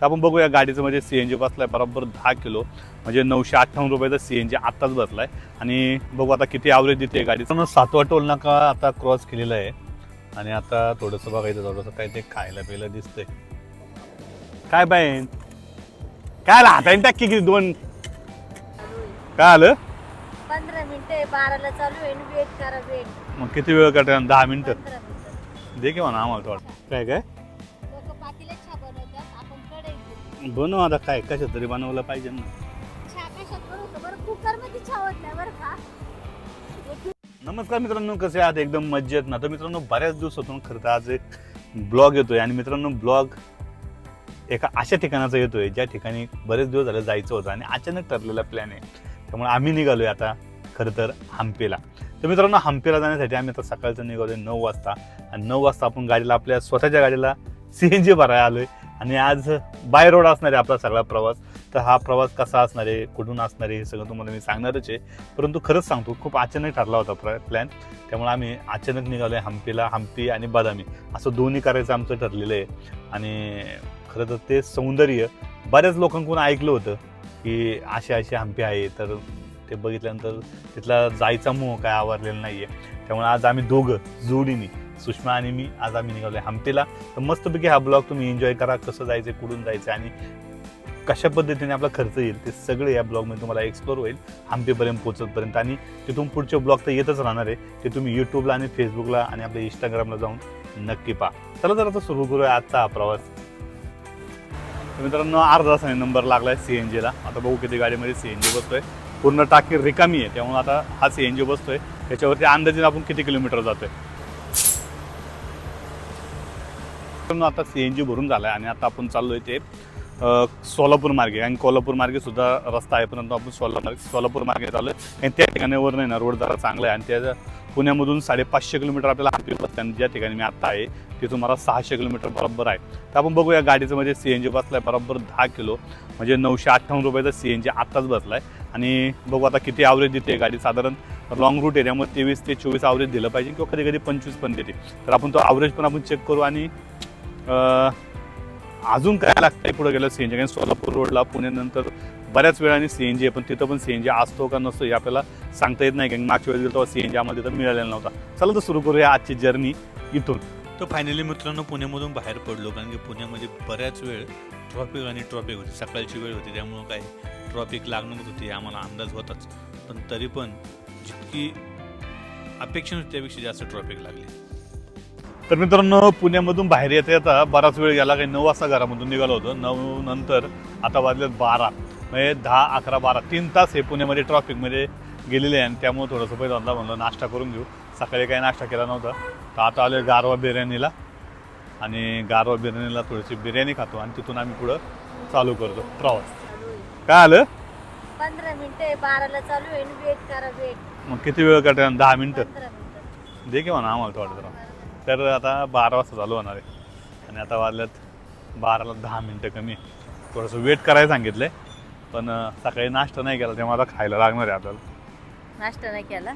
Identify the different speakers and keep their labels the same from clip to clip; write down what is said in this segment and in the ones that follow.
Speaker 1: तर आपण बघूया गाडीचं म्हणजे CNG बसलाय बरोबर 10 किलो म्हणजे 958 रुपयाचा CNG आत्ताच बसलाय आणि बघू आता किती ॲव्हरेज देते गाडी. पण 7वा टोल नाका आता क्रॉस केलेला आहे आणि आता थोडंसं बघायचं थोडंसं काय ते खायला प्यायला दिसतंय. काय बाय काय हाताने टाकी किती दोन काय आलं
Speaker 2: 15 मिनिटं 12ला चालू आहे वेट करा वेट.
Speaker 1: मग किती वेळ काढता 10 मिनिटं
Speaker 2: 15 मिनिटं
Speaker 1: दे की म्हणा आम्हाला थोडं काय काय
Speaker 2: लोक पातीला चहा बनवतात आपण कढई
Speaker 1: बनव आता काय कशात तरी बनवलं पाहिजे ना.
Speaker 2: चहा कशात बनवतो बरं कुकर मध्ये चहा होत नाही बरं का.
Speaker 1: नमस्कार मित्रांनो, कसे आहात? एकदम मज्जेत ना. तर मित्रांनो बऱ्याच दिवसातून खरं तर आज एक ब्लॉग येतोय आणि मित्रांनो ब्लॉग एका अशा ठिकाणाचा येतोय ज्या ठिकाणी बरेच दिवस झाले जायचं होतं आणि अचानक ठरलेला प्लॅन आहे. त्यामुळे आम्ही निघालोय आता खरं तर हम्पीला. तर मित्रांनो हम्पीला जाण्यासाठी आम्ही आता सकाळचं निघालोय 9 वाजता आणि 9 वाजता आपण गाडीला आपल्या स्वतःच्या गाडीला CNG भरायला आलोय आणि आज बाय रोड असणार आहे आपला सगळा प्रवास. तर हा प्रवास कसा असणार आहे, कुठून असणार आहे हे सगळं तुम्हाला मी सांगणारच आहे. परंतु खरंच सांगतो खूप अचानक ठरला होता प्लॅन. त्यामुळे आम्ही अचानक निघालोय हम्पीला. हम्पी आणि बदामी असं दोन्ही करायचं आमचं ठरलेलं आहे. आणि खरं तर ते सौंदर्य बऱ्याच लोकांकडून ऐकलं होतं की अशी हम्पी आहे. तर ते बघितल्यानंतर तिथला जायचा मोह काय आवरलेला नाही आहे. त्यामुळे आज आम्ही दोघं जोडीने सुषमा आणि मी आज आम्ही निघालोय हम्पीला. तर मस्तपैकी हा ब्लॉग तुम्ही एन्जॉय करा. कसं जायचं, कुठून जायचं आणि कशा पद्धतीने आपला खर्च येईल ते सगळं या ब्लॉगमध्ये तुम्हाला एक्सप्लोर होईल हम्पीपर्यंत पोहोचतपर्यंत. आणि तिथून पुढचे ब्लॉग तर येतच राहणार आहे. ते तुम्ही यूट्यूबला आणि फेसबुकला आणि आपल्या इंस्टाग्रामला जाऊन नक्की पहा. चला तर आता सुरू करूया आजचा हा प्रवास. मित्रांनो अर्धा तासाने नंबर लागलाय CNGला. आता बघू किती गाडीमध्ये CNG बसतोय. पूर्ण टाकी रिकामी आहे त्यामुळे आता हा CNG बसतोय. त्याच्यावरती अंदाजे आपण किती किलोमीटर जातोय. आता CNG भरून झालाय आणि आता आपण चाललोय ते सोलापूर मार्गे. आणि कोल्हापूर मार्गे सुद्धा रस्ता आहे परंतु आपण सोलापूर मार्गे चाललोय. आणि त्या ठिकाणावर नाही ना रोड जरा चांगला आहे आणि त्या पुण्यामधून 550 किलोमीटर आपल्याला हम्पी बसते आणि ज्या ठिकाणी मी आता आहे तिथून मला 600 किलोमीटर बरोबर आहे. तर आपण बघूया गाडीचं म्हणजे CNG बसलाय बरोबर 10 किलो म्हणजे 958 रुपयाचा CNG आत्ताच बसलाय आणि बघू आता किती ॲव्हरेज देते गाडी. साधारण लॉंग रूट आहे त्यामुळे 23 ते 24 ॲव्हरेज दिलं पाहिजे किंवा कधी कधी 25 पण देते. तर आपण तो ॲव्हरेज पण आपण चेक करू आणि अजून काय लागतंय पुढे गेलं CNG. कारण सोलापूर रोडला पुण्यानंतर बऱ्याच वेळाने CNG आहे पण तिथं पण CNG असतो का नसतो हे आपल्याला सांगता येत नाही. कारण मागच्या वेळेस तेव्हा CNG आम्हाला तिथं मिळालेला नव्हता. चला तर सुरू करूया आजची जर्नी इथून.
Speaker 3: तर फायनली मित्रांनो पुण्यामधून बाहेर पडलो कारण की पुण्यामध्ये बऱ्याच वेळ ट्रॉफिक होती. सकाळची वेळ होती त्यामुळं काय ट्रॉफिक लागणार होती आम्हाला अंदाज होताच. पण तरी पण जितकी अपेक्षा होती त्यापेक्षा जास्त ट्रॉफिक लागली.
Speaker 1: तर मित्रांनो पुण्यामधून बाहेर येता येता बराच वेळ गेला. काही 9 वाजता घरामधून निघालो होतो. 9 नंतर आता वाजलेत 12 म्हणजे 10, 11, 12 3 तास हे पुण्यामध्ये ट्रॉफिकमध्ये गेलेले आहे. आणि त्यामुळे थोडंसं पहिलं म्हणलं नाश्ता करून घेऊ. सकाळी काही नाश्ता केला नव्हता तर आता आलो गारवा बिर्याणीला आणि गारवा बिर्याणीला थोडीशी बिर्याणी खातो आणि तिथून आम्ही पुढं चालू करतो प्रवास. काय आलं
Speaker 2: 15 मिनिटं 12ला चालू आहे वेट करा वेट.
Speaker 1: मग किती वेळ काढता 10 मिनिटं
Speaker 2: 15 मिनिटं
Speaker 1: दे की म्हणा आम्हाला थोडं जरा. तर आता 12 वाजता चालू होणार आहे आणि आता वाजल्यात 12ला 10 मिनिटं कमी. थोडंसं वेट करायला सांगितलंय पण सकाळी नाश्ता नाही केला तेव्हा आता खायला लागणार आहे आपल्याला.
Speaker 2: नाश्ता नाही केला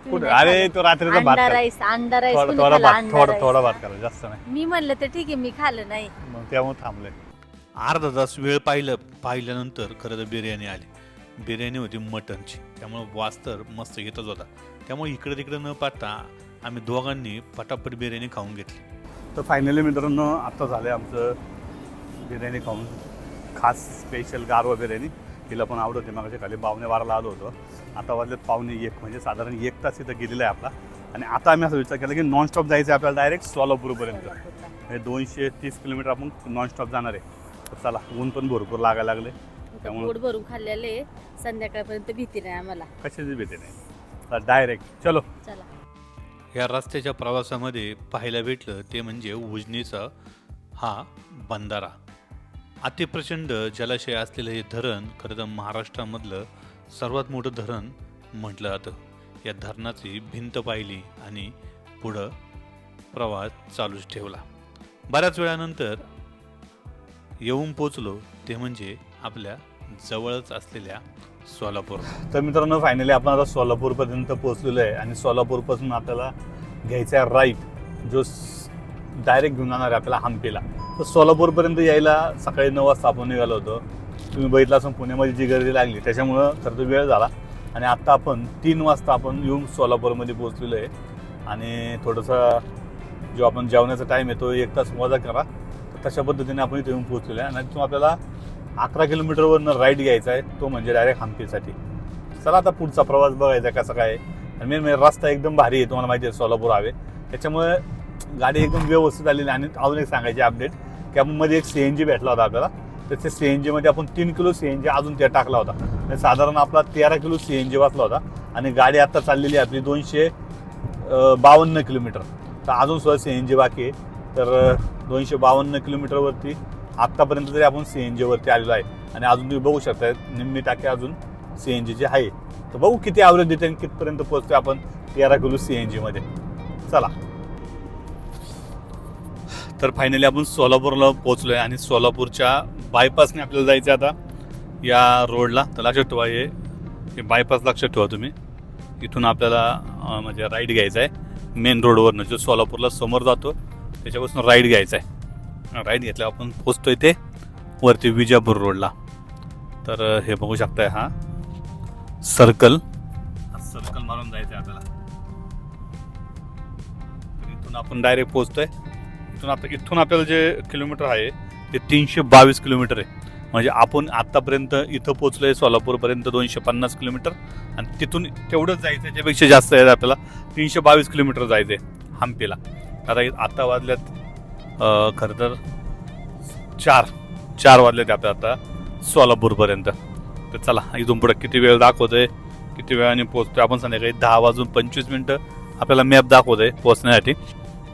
Speaker 1: कुठे अरे तो रात्रीचा भात
Speaker 2: अंडा
Speaker 1: करा.
Speaker 2: राईस
Speaker 1: थोडा भात करा जास्त नाही.
Speaker 2: मी म्हणलं तर ठीक आहे मी खाल्लं नाही.
Speaker 1: मग त्यामुळे थांबले.
Speaker 3: अर्धा तास वेळ पाहिल्यानंतर खरं तर बिर्याणी आली. बिर्याणी होती मटनची त्यामुळं वास तर मस्त येतच होता. त्यामुळे इकडे तिकडे न पाहता आम्ही दोघांनी पटापट बिर्याणी खाऊन घेतली.
Speaker 1: तर फायनली मित्रांनो आत्ता झालं आमचं बिर्याणी खाऊन. खास स्पेशल गारवा बिर्याणी तिला पण आवडते. मागाशी खाली 12:15 आलो होतो. आता वाजलेत 12:45 म्हणजे साधारण 1 तास इथं गेलेला आहे आपला. आणि आता आम्ही असं विचार केला की नॉनस्टॉप जायचं आहे आपल्याला डायरेक्ट सोलापूरपर्यंत. म्हणजे 230 किलोमीटर आपण नॉनस्टॉप जाणार आहे. तर चला ऊन पण भरपूर लागायला लागले त्यामुळे
Speaker 2: पोट भरून खाल्लेले संध्याकाळपर्यंत भीती नाही आम्हाला.
Speaker 1: कशाची भीती नाही डायरेक्ट चलो.
Speaker 2: चला
Speaker 3: या रस्त्याच्या प्रवासामध्ये पाहायला भेटलं ते म्हणजे उजनीचा हा बंधारा. अतिप्रचंड जलाशय असलेलं हे धरण खरं तर महाराष्ट्रामधलं सर्वात मोठं धरण म्हटलं जातं. या धरणाची भिंत पाहिली आणि पुढं प्रवास चालूच ठेवला. बऱ्याच वेळानंतर येऊन पोचलो ते म्हणजे आपल्या जवळच असलेल्या सोलापूर.
Speaker 1: तर मित्रांनो फायनली आपण आता सोलापूरपर्यंत पोहोचलेलो आहे आणि सोलापूरपासून आपल्याला घ्यायचा आहे राईट जो डायरेक्ट घेऊन जाणार आहे आपल्याला हम्पीला. तर सोलापूरपर्यंत यायला सकाळी 9 वाजता आपण निघालो होतो. तुम्ही बघितलं असं पुण्यामध्ये जी गर्दी लागली त्याच्यामुळं खरं तर वेळ झाला आणि आत्ता आपण 3 वाजता आपण येऊन सोलापूरमध्ये पोहोचलेलो आहे. आणि थोडंसं जो आपण जेवणाचा टाईम येतो 1 तास वजा करा तर तशा पद्धतीने आपण इथे येऊन पोहोचलेलो आहे. आणि तिथून आपल्याला 11 किलोमीटरवरनं राईड घ्यायचा आहे, तो म्हणजे डायरेक्ट हम्पीसाठी. चला आता पुढचा प्रवास बघायचा कसा काय आहे. आणि मेन म्हणजे रस्ता एकदम भारी आहे, तुम्हाला माहिती आहे सोलापूर हवे त्याच्यामुळे गाडी एकदम व्यवस्थित आलेली. आणि अजून एक सांगायची अपडेट की आपण मध्ये एक CNG भेटला होता आपल्याला, तर त्या CNG मध्ये आपण 3 किलो CNG अजून त्या टाकला होता. म्हणजे साधारण आपला 13 किलो CNG वाचला होता. आणि गाडी आता चाललेली आहे आपली 252 किलोमीटर. तर अजून सुद्धा CNG बाकी आहे. तर 252 किलोमीटरवरती आत्तापर्यंत तरी आपण CNG वरती आलेलो आहे. आणि अजून तुम्ही बघू शकता निम्मी टाके अजून CNG चे आहे. तर बघू किती ॲव्हरेज देते आणि कितपर्यंत पोहोचतोय आपण 13 किलो CNG मध्ये. चला तर फायनली आपण सोलापूरला पोहोचलो आहे आणि सोलापूरच्या बायपासने आपल्याला जायचं आहे आता या रोडला. तर लक्षात ठेवा हे बायपास लक्षात ठेवा तुम्ही. इथून आपल्याला म्हणजे राईड घ्यायचा आहे मेन रोडवरनं जो सोलापूरला समोर जातो त्याच्यापासून राईड घ्यायचा आहे. राईड घेतल्यावर आपण पोहोचतोय ते वरती विजापूर रोडला. तर हे बघू शकताय हा सर्कल मारून जायचं आहे आपल्याला. इथून आपण डायरेक्ट पोहोचतोय. इथून आपल्याला जे किलोमीटर आहे ते 322 किलोमीटर आहे. म्हणजे आपण आतापर्यंत इथं पोहोचलोय सोलापूरपर्यंत 250 किलोमीटर आणि तिथून तेवढंच जायचं, त्याच्यापेक्षा जास्त आहे आपल्याला 322 किलोमीटर जायचं आहे हम्पीला. आता वाजल्यात खरं तर 4 वाजलेत आपल्याला आता सोलापूरपर्यंत. तर चला इथून पुढे किती वेळ दाखवतोय, किती वेळाने पोहोचतोय आपण. संध्याकाळी 10:25 आपल्याला मॅप दाखवतोय पोहोचण्यासाठी.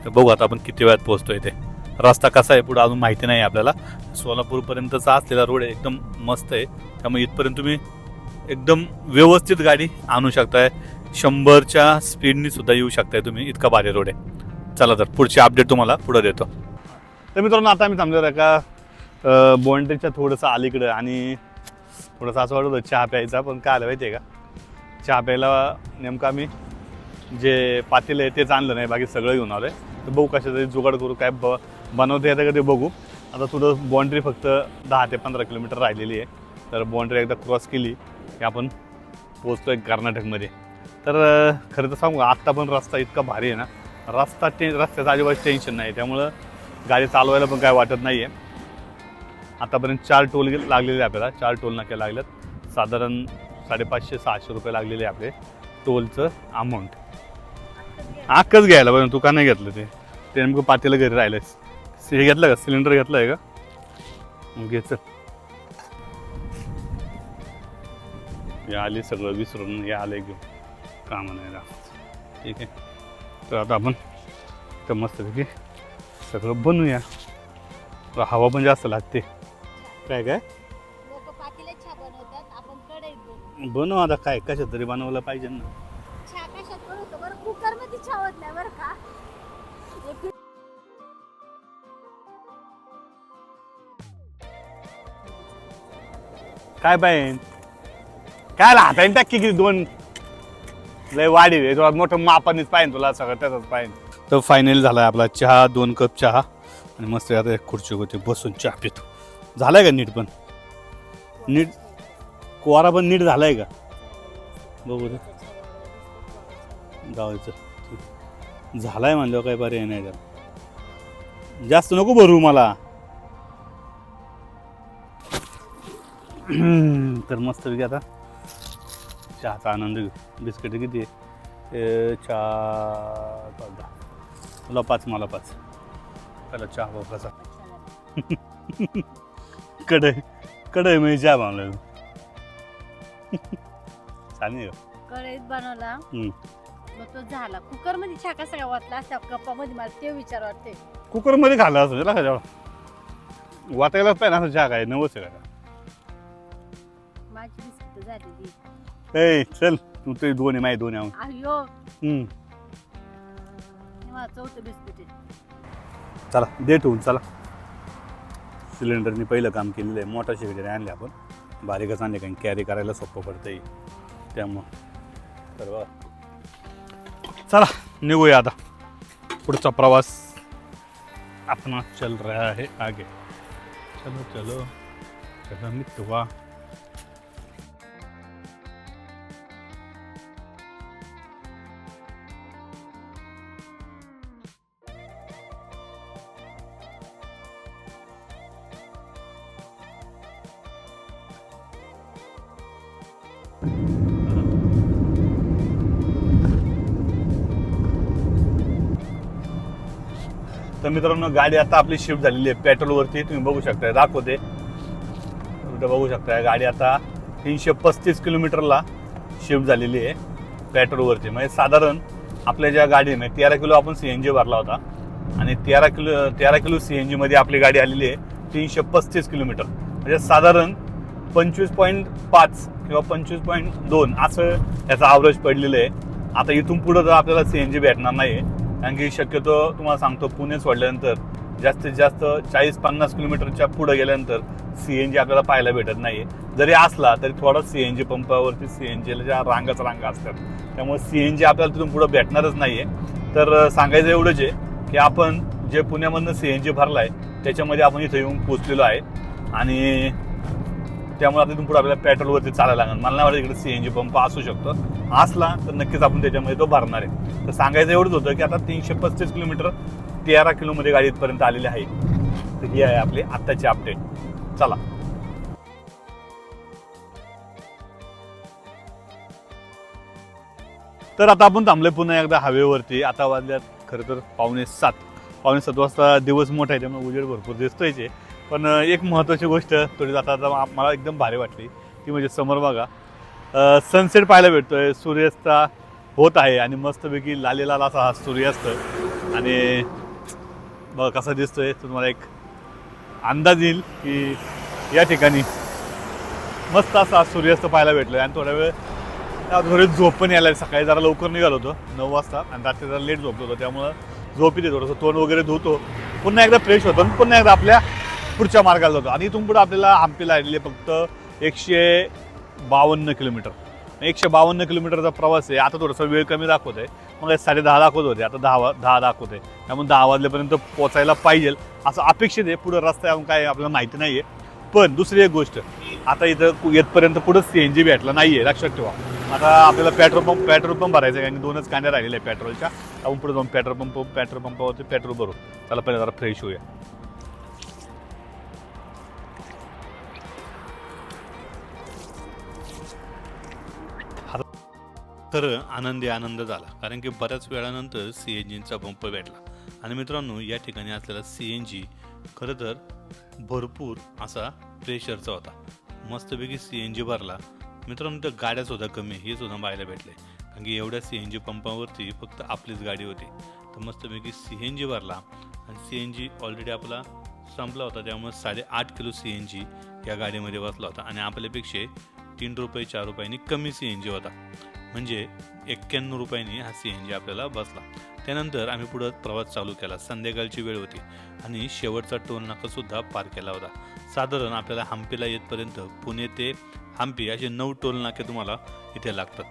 Speaker 1: तर बघू आता आपण किती वेळात पोहोचतोय ते. रस्ता कसा आहे पुढे अजून माहिती नाही आपल्याला. सोलापूरपर्यंतचा असलेला रोड आहे, एकदम मस्त आहे. त्यामुळे इथपर्यंत तुम्ही एकदम व्यवस्थित गाडी आणू शकताय. 100च्या स्पीडनी सुद्धा येऊ शकताय तुम्ही, इतका भारी रोड आहे. चला तर पुढची अपडेट तुम्हाला पुढे देतो. तर मित्रांनो आता आम्ही थांबलो एका बाउंड्रीच्या थोडंसं अलीकडं आणि थोडंसं असं वाटत होतं चहा प्यायचा. पण काय आलं माहिती आहे का, चहा प्यायला नेमकं आम्ही जे पातेलं आहे तेच आणलं नाही, बाकी सगळं घेऊन आलं आहे. तर बघू कशा तरी जुगाड करू, काय बनवता येतं का ते बघू. आता थोडं बाउंड्री फक्त 10 ते 15 किलोमीटर राहिलेली आहे. तर बाउंड्री एकदा क्रॉस केली की आपण पोहोचतो आहे कर्नाटकमध्ये. तर खरं तर सांगू आत्ता पण रस्ता इतका भारी आहे ना, रस्त्याचं अजिबात टेन्शन नाही. त्यामुळं गाडी चालवायला पण काय वाटत नाही आहे. आतापर्यंत 4 टोल लागलेले आपल्याला, 4 टोल नाके लागल्यात. साधारण 550-600 रुपये लागलेले आपले टोलचं अमाऊंट. आकच घ्यायला पाहिजे, तू का नाही घेतलं ते नेमकं पातेलं घरी राहिलंस. हे घेतलं का, सिलेंडर घेतलं आहे का, मग घ्यायचं. हे आले सगळं विसरून, हे आलं घेऊन कामं नाही राहत. ठीक आहे, तर आता आपण तर मस्तपैकी सगळं बनवूया. हवा पण जास्त लागते. काय
Speaker 2: लोक पातेल्यात चहा बनवतात, आपण कढईत
Speaker 1: बनव आता, काय कशात तरी बनवलं पाहिजे ना.
Speaker 2: चहा कशात बनवतो बरं, कुकर मध्ये चहा होत नाही बरं का.
Speaker 1: काय पाहिजे, काय हाताने टाकी किती 2 लय वाढी आहे, तुला मोठं मापानीच पाहिजे, तुला सगळं त्याचाच पाहिजे. तर फायनल झाला आपला चहा, 2 कप चहा आणि मस्त आता खुर्ची होती बसून चहा पितो. झालाय का नीट, पण नीट कोरा पण नीट झालाय का बघू ते जायचं. झालाय म्हणल्यावर काय पर्याय नाही त्याला. जास्त नको भरू मला. तर मस्त पैकी आता चहाचा आनंद घेऊ. बिस्किट किती आहे, चहा तुला 5 मला 5. त्याला चहा बापाचा कढई मी चहा बनवला. चालेल
Speaker 2: कढईत बनवला मग तो झाला. कुकर मध्ये चहा कसा काय वाटला असता कपामध्ये, मला ते विचार वाटते.
Speaker 1: कुकर मध्ये खाल्ला असं त्याला काय वाटायलाच पाहिजे असं चहा काय नवस आहे का.
Speaker 2: माझी बिस्किट झालेली.
Speaker 1: ए चल तू ते 2 आहे, माझे 2 आहे.
Speaker 2: अयो मला 4थं बिस्किट आहे.
Speaker 1: चला दे ठेवून. चला सिलेंडरनी पहिलं काम केलेलं आहे. मोठा शेगडी आणले आपण, बारीकच आणले कारण कॅरी करायला सोपं पडतंय त्यामुळं. तर बघा चला निघूया आता पुढचा प्रवास अपना चल रहा है आगे. चलो चलो चलो मित्रवा. तर मित्रांनो गाडी आता आपली शिफ्ट झालेली आहे पेट्रोलवरती. तुम्ही बघू शकताय, दाखवते इथं बघू शकताय. गाडी आता 335 किलोमीटरला शिफ्ट झालेली आहे पेट्रोलवरती. म्हणजे साधारण आपल्या ज्या गाडीने 13 किलो आपण CNG भरला होता आणि 13 किलो CNG मध्ये आपली गाडी आलेली आहे 335 किलोमीटर. म्हणजे साधारण 25.5 किंवा 25.2 असं याचा ॲव्हरेज पडलेलं आहे. आता इथून पुढं तर आपल्याला CNG भेटणार नाही आहे, कारण की शक्यतो तुम्हाला सांगतो पुणे सोडल्यानंतर जास्तीत जास्त 40-50 किलोमीटरच्या पुढे गेल्यानंतर CNG आपल्याला पाहायला भेटत नाही. जरी असला तरी थोडा CNG पंपावरती CNGच्या रांगा असतात, त्यामुळे CNG आपल्याला तिथून पुढे भेटणारच नाही आहे. तर सांगायचं एवढंच आहे की आपण जे पुण्यामधनं CNG भरला आहे त्याच्यामध्ये आपण इथं येऊन पोचलेलो आहे आणि त्यामुळे आता तिथून पुढे आपल्याला पेट्रोलवरती चालायला लागणार. मला नाही वाटत इकडे CNG पंप असू शकतो, असला तर नक्कीच आपण त्याच्यामध्ये तो भरणार आहे. तर सांगायचं एवढंच होतं की आता 335 किलोमीटर 13 किलोमध्ये गाडी इथपर्यंत आलेली आहे. तर ही आहे आपली आत्ताची अपडेट. चला तर आता आपण थांबलोय पुन्हा एकदा हवेवरती. आता वाजल्यात खरं तर 6:45 वाजता. दिवस मोठा आहे त्यामुळे उजेड भरपूर दिसतोयच आहे. पण एक महत्त्वाची गोष्ट थोडी आता मला एकदम भारी वाटली ती म्हणजे समोर बघा सनसेट पाहायला भेटतोय, सूर्यास्त होत आहे आणि मस्तपैकी लालेलाल असा हा सूर्यास्त. आणि बघा कसा दिसतोय, तुम्हाला एक अंदाज येईल की या ठिकाणी मस्त असा सूर्यास्त पाहायला भेटलोय. आणि थोडा वेळ थोडी झोप पण यायला. सकाळी जरा लवकर निघालो होतो 9 वाजता आणि रात्री जरा लेट झोपलो होतो, त्यामुळं झोप येते. थोडंसं तोंड वगैरे धुतो, पुन्हा एकदा फ्रेश होतो आणि पुन्हा एकदा आपल्या पुढच्या मार्गाला जातो. आणि इथून पुढे आपल्याला हम्पीला आलेले फक्त 152 किलोमीटर. 152 किलोमीटरचा प्रवास आहे. आता थोडासा वेळ कमी दाखवत आहे, मग 10:30 दाखवत होते, आता 10 दाखवत आहे. त्यामुळे 10 वाजल्यापर्यंत पोचायला पाहिजे असं अपेक्षित आहे. पुढं रस्ता काय आपल्याला माहिती नाही आहे. पण दुसरी एक गोष्ट, आता इथं येतपर्यंत पुढं CNG भेटला नाही आहे, लक्षात ठेवा. आता आपल्याला पेट्रोल पंप भरायचं आहे, कारण 2च कांड्या राहिलेल्या आहे पेट्रोलच्या. आपण पुढे जाऊन पेट्रोल पंपावरती पेट्रोल भरू. त्याला पहिले जरा फ्रेश होऊया.
Speaker 3: तर आनंद झाला, कारण की बऱ्याच वेळानंतर CNGचा पंप भेटला. आणि मित्रांनो या ठिकाणी असलेला CNG खरं तर भरपूर असा प्रेशरचा होता. मस्तपैकी CNG भरला मित्रांनो. तर गाड्यासुद्धा कमी हे सुद्धा पाहायला भेटले, कारण की एवढ्या CNG पंपावरती फक्त आपलीच गाडी होती. तर मस्तपैकी CNG भरला आणि CNG ऑलरेडी आपला संपला होता, त्यामुळे 8.5 किलो CNG या गाडीमध्ये बसला होता. आणि आपल्यापेक्षा 3 रुपये 4 रुपयांनी कमी CNG होता, म्हणजे 91 रुपयांनी हा CNG आपल्याला बसला. त्यानंतर आम्ही पुढं प्रवास चालू केला. संध्याकाळची वेळ होती आणि शेवटचा टोल नाकासुद्धा पार केला होता. साधारण आपल्याला हम्पीला येतपर्यंत पुणे ते हम्पी असे 9 टोल नाके तुम्हाला इथे लागतात.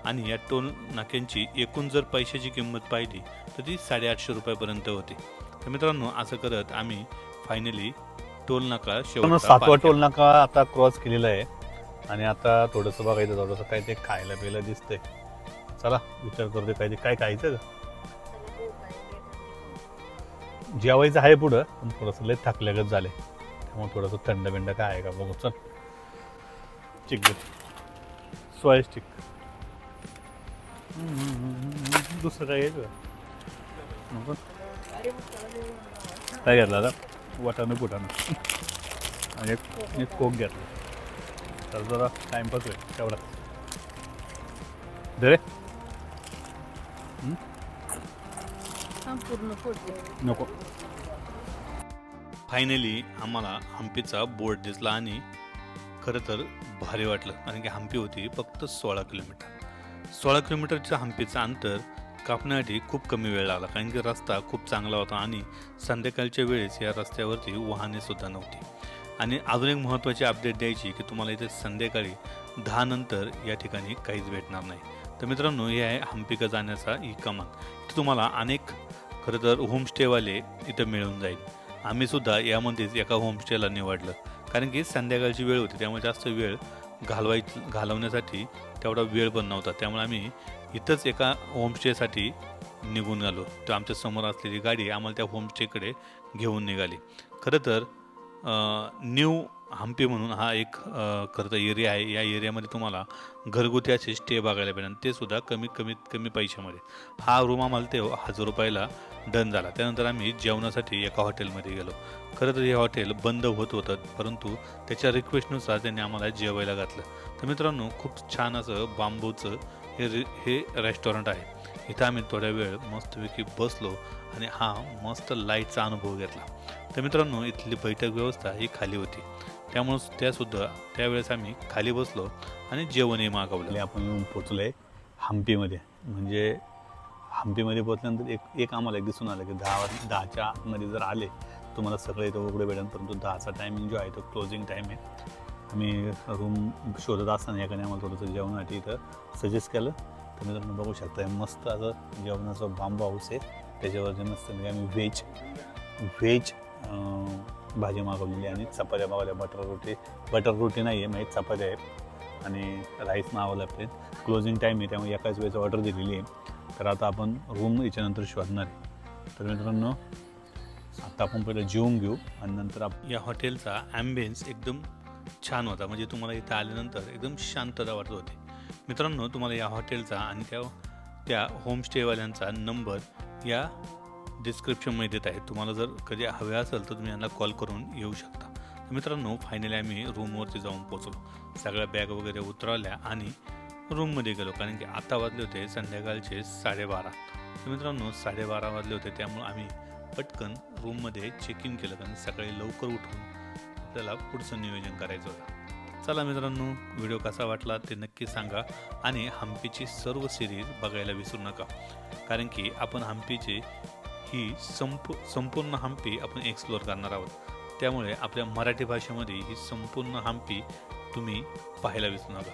Speaker 3: आणि या टोल नाक्यांची एकूण जर पैशाची किंमत पाहिली तर ती 850 रुपयापर्यंत होती. तर मित्रांनो असं करत आम्ही फायनली टोल नाका शेवटचा
Speaker 1: 7वा टोल नाका आता क्रॉस केलेला आहे. आणि आता थोडंसं बघायचं, थोडंसं काय ते खायला प्यायला दिसतंय. चला विचार करते काय खायचं का. जेवायचं आहे पुढं, पण थोडंसं लय थकल्यागत झाले, त्यामुळे थोडंसं थंड बिंड काय आहे का बघू. चल चिक सोया स्टिक, दुसरं काय घ्यायचं नको. काय घेतलं आता वाटाणं फुटाणं आणि एक कोक घेतला. तर जरा टाइमपास होईल तेवढा. दे रे नको.
Speaker 3: फायनली आम्हाला हम्पीचा बोर्ड दिसला आणि खरं तर भारी वाटलं, कारण की हम्पी होती फक्त 16 किलोमीटर. 16 किलोमीटरच्या हम्पीचं अंतर कापण्यासाठी खूप कमी वेळ लागला, कारण की रस्ता खूप चांगला होता आणि संध्याकाळच्या वेळेस या रस्त्यावरती वाहने सुद्धा नव्हती. आणि अजून एक महत्त्वाची अपडेट द्यायची की तुम्हाला इथे संध्याकाळी 10 नंतर या ठिकाणी काहीच भेटणार नाही. तर मित्रांनो हे आहे हम्पीला जाण्याचा ई कमान. इथे तुम्हाला अनेक खरं तर होमस्टेवाले इथं मिळून जाईल. आम्हीसुद्धा यामध्येच एका होमस्टेला निवडलं, कारण की संध्याकाळची वेळ होती, त्यामुळे जास्त वेळ घालवण्यासाठी तेवढा वेळ पण नव्हता. त्यामुळे आम्ही इथंच एका होमस्टेसाठी निघून आलो. तर आमच्या समोर असलेली गाडी आम्हाला त्या होमस्टेकडे घेऊन निघाली. खरं तर न्यू हम्पी म्हणून हा एक खरं तर एरिया आहे. या एरियामध्ये तुम्हाला घरगुती असे स्टे बघायला भेटेल, ते सुद्धा कमीत कमी पैशामध्ये. हा रूम आम्हाला ते 1000 रुपयाला डन झाला. त्यानंतर आम्ही जेवणासाठी एका हॉटेलमध्ये गेलो. खरं तर हे हॉटेल बंद होत होतं, परंतु त्याच्या रिक्वेस्टनुसार त्यांनी आम्हाला जेवायला घातलं. तर मित्रांनो, खूप छान असं बांबूचं हे रेस्टॉरंट आहे. इथं आम्ही थोड्या वेळ मस्तपैकी बसलो आणि हा मस्त लाईटचा अनुभव घेतला. तर मित्रांनो, इथली बैठक व्यवस्था ही खाली होती, त्यामुळं त्यावेळेस आम्ही खाली बसलो आणि जेवणही मागवलं.
Speaker 1: आपण येऊन पोचलो आहे हम्पीमध्ये. म्हणजे हम्पीमध्ये पोचल्यानंतर एक आम्हाला दिसून आलं की 10च्या आतमध्ये जर आले तुम्हाला सगळं इथं उघडं भेटेल, परंतु 10चा टायमिंग जो आहे तो क्लोजिंग टाईम आहे. आम्ही रूम शोधत असताना एकाने आम्हाला थोडंसं जेवणासाठी इथं सजेस्ट केलं. तर मित्रांनो बघू शकता, मस्त असं जेवणाचं बांबू हाऊस आहे. त्याच्यावरती मस्त म्हणजे आम्ही व्हेज भाजी मागवलेली आणि चपात्या मागवल्या. बटर रोटी नाही आहे, म्हणजे चपात्या आहेत आणि राईस मागवला आपले. क्लोजिंग टाईम आहे, त्यामुळे एकाच वेळेस ऑर्डर दिलेली आहे. तर आता आपण रूम याच्यानंतर शोधणार आहे. तर मित्रांनो, आता आपण पहिलं जेवून घेऊ आणि नंतर
Speaker 3: या हॉटेलचा ॲम्बियन्स एकदम छान होता. म्हणजे तुम्हाला इथं आल्यानंतर एकदम शांतता वाटत होती. मित्रांनो, तुम्हाला या हॉटेलचा आणि त्या होमस्टेवाल्यांचा नंबर या डिस्क्रिप्शनमध्ये देत आहे. तुम्हाला जर कधी हवे असेल तर तुम्ही यांना कॉल करून येऊ शकता. तर मित्रांनो, फायनली आम्ही रूमवरती जाऊन पोचलो. सगळ्या बॅग वगैरे उतरवल्या आणि रूममध्ये गेलो, कारण की आता वाजले होते संध्याकाळचे 12:30. तर मित्रांनो, 12:30 वाजले होते, त्यामुळे आम्ही पटकन रूममध्ये चेक इन केलं, कारण सकाळी लवकर उठून आपल्याला पुढचं नियोजन करायचं होतं. चला मित्रांनो, व्हिडिओ कसा वाटला ते नक्की सांगा आणि हम्पीची सर्व सिरीज बघायला विसरू नका, कारण की आपण हम्पीची ही संपूर्ण हम्पी आपण एक्सप्लोअर करणार आहोत. त्यामुळे आपल्या मराठी भाषेमध्ये ही संपूर्ण हम्पी तुम्ही पाहायला विसरू नका.